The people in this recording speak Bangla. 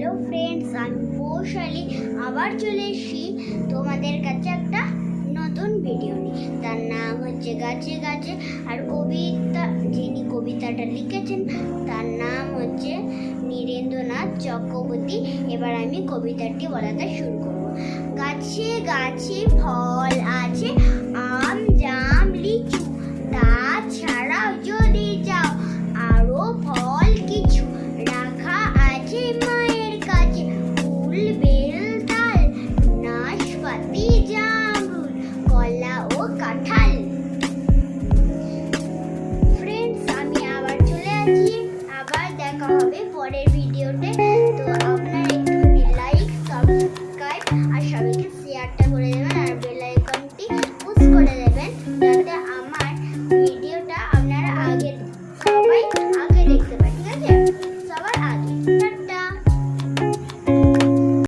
হ্যালো ফ্রেন্ডস, আমি পৌশালী আবার চলে এসেছি তোমাদের কাছে একটা নতুন ভিডিও নিয়ে। তার নাম হচ্ছে গাছে গাছে। আর যিনি কবিতাটা লিখেছেন তার নাম হচ্ছে নীরেন্দ্রনাথ চক্রবর্তী। এবার আমি কবিতাটি বলাতে শুরু করব। গাছে গাছে ফল আছে, আম জাম লিচু, তাছাড়াও যদি যাও আরো ফল কিছু রাখা আছে মায়ের কাছে। ফুল বেল তাল নাশপাতি জামরুল কলা ও কাঁঠাল। ফ্রেন্ডস, আমি আবার চলে আসছি, আবার দেখা হবে পরের ভিডিওতে। তো